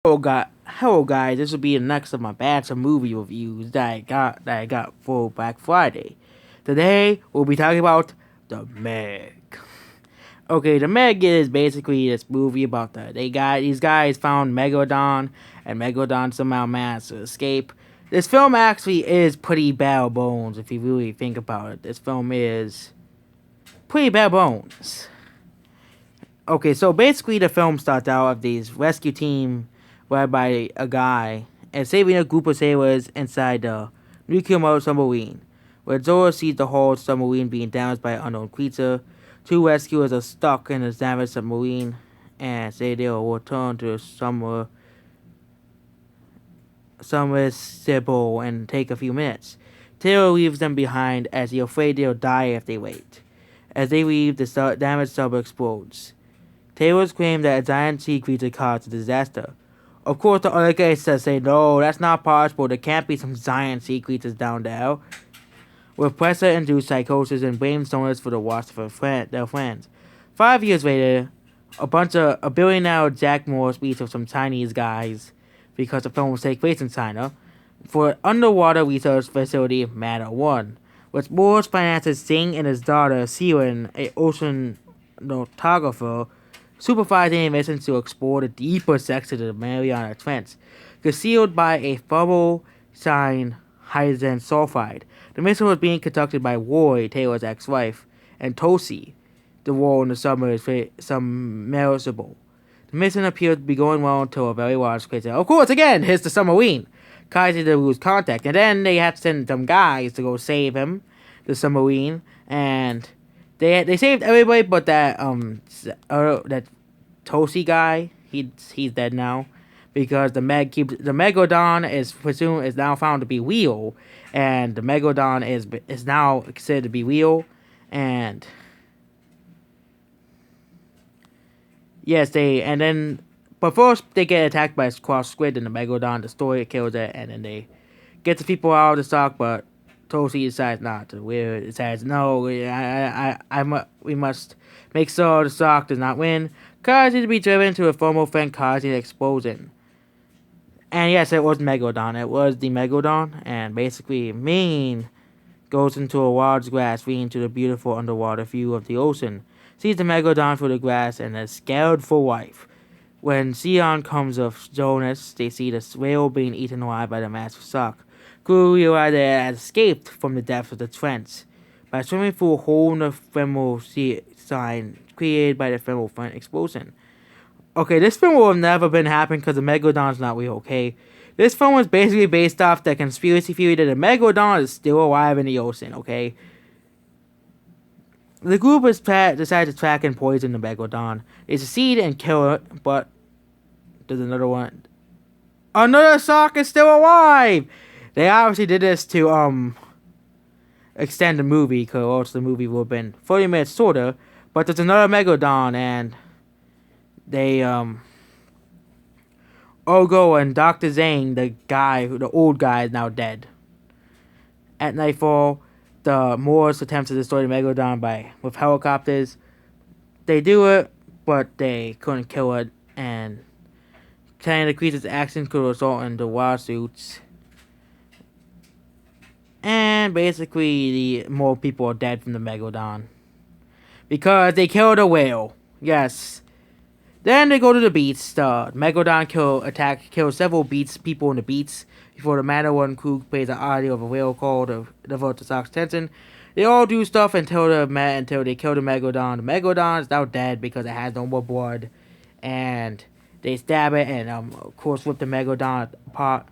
Hello guys, this will be the next of my batch of movie reviews that I got for Black Friday. Today we'll be talking about The Meg. Okay, The Meg is basically this movie about these guys found Megalodon and Megalodon somehow managed to escape. This film actually is pretty bare bones if you really think about it. This film is pretty bare bones. Okay, so basically the film starts out of these rescue team led by a guy and saving a group of sailors inside the nuclear mode submarine. When Zora sees the whole submarine being damaged by an unknown creature, two rescuers are stuck in the damaged submarine and say they'll return to the submersible and take a few minutes. Taylor leaves them behind as he's afraid they'll die if they wait. As they leave, the damaged sub explodes. Taylor's claim that a giant sea creature caused the disaster. Of course, the other guy say, no, that's not possible. There can't be some giant sea creatures down there. With pressure-induced psychosis and brainstormers for the loss of their friends. 5 years later, a billionaire Jack Morris meets with some Chinese guys, because the film will take place in China, for an underwater research facility, Matter One, which Morris finances Singh and his daughter, Siren, an oceanographer, supervising a mission to explore the deeper sections of the Mariana Trench, concealed by a thermal sign hydrogen sulfide. The mission was being conducted by Roy, Taylor's ex-wife, and Tosi, the role in the submersible. The mission appeared to be going well until a very large crater. Of course, again, here's the submarine. Kaiser to lose contact, and then they have to send some guys to go save him, the submarine, and they saved everybody but that Tosi guy. He's dead now because the Megalodon is now found to be real, and the Megalodon is now considered to be real, and yes but first they get attacked by a cross squid and the Megalodon destroys it, kills it, and then they get the people out of the stock, but Tosi decides not to. It says no. We must make sure the stock does not win. Causing to be driven to a thermal vent, causing an explosion. And yes, it was Megalodon. It was the Megalodon, and basically, Maine goes into a large grass, leading to the beautiful underwater view of the ocean. Sees the Megalodon through the grass and is scared for life. When Sion comes of Jonas, they see the whale being eaten alive by the massive shark. Crew realize they had escaped from the depths of the trench by swimming through a hole in the thermal sign created by the thermal vent explosion. Okay, this film will have never been happened because the Megalodon's not real, okay? This film was basically based off the conspiracy theory that the Megalodon is still alive in the ocean, okay? The group decides to track and poison the Megalodon. They succeed and kill it, but there's another one. Another shark is still alive! They obviously did this to extend the movie, because else the movie would have been 30 minutes shorter. But there's another Megalodon, and they Ogo and Dr. Zane, the old guy, is now dead. At nightfall, the Moors attempt to destroy the Megalodon with helicopters. They do it, but they couldn't kill it, and kind of the creature's actions could result in the lawsuits. And basically, more people are dead from the Megalodon. Because they killed a whale. Yes. Then they go to the beach. The Megalodon kills several people in the beach before the Matter One crew plays an audio of a whale call to divert the shark's attention. They all do stuff until they kill the Megalodon. The Megalodon is now dead because it has no more blood. And they stab it and, of course, rip the Megalodon apart.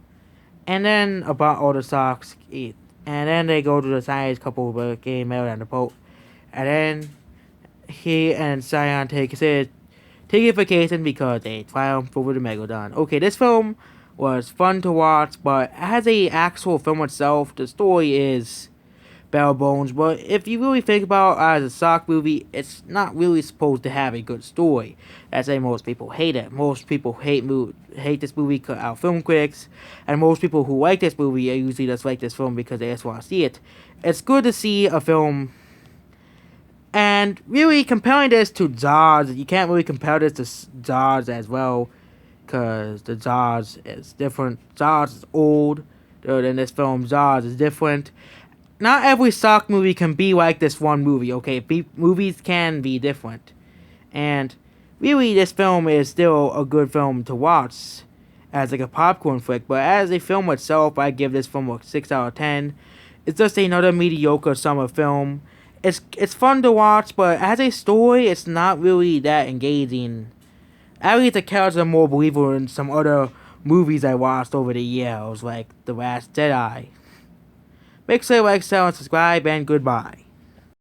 And then about all the sharks eat. And then they go to the Chinese couple getting married on the boat. And then he and Sion take a vacation because they triumph over the Megalodon. Okay, this film was fun to watch, but as a actual film itself, the story is bare bones. But if you really think about it as a shark movie, it's not really supposed to have a good story. That's why most people hate it. Most people hate this movie because our film critics, and most people who like this movie usually just like this film because they just want to see it. It's good to see a film. And really comparing this to Jaws, you can't really compare this to Jaws as well. because the Zaz is different. Zaz is old. In this film, Zaz is different. Not every Sock movie can be like this one movie, okay? Movies can be different. And really, this film is still a good film to watch as like a popcorn flick, but as a film itself, I give this film a 6 out of 10. It's just another mediocre summer film. It's fun to watch, but as a story, it's not really that engaging. At least the characters are more believable than some other movies I watched over the years, like The Last Jedi. Make sure to like, share, and subscribe, and goodbye.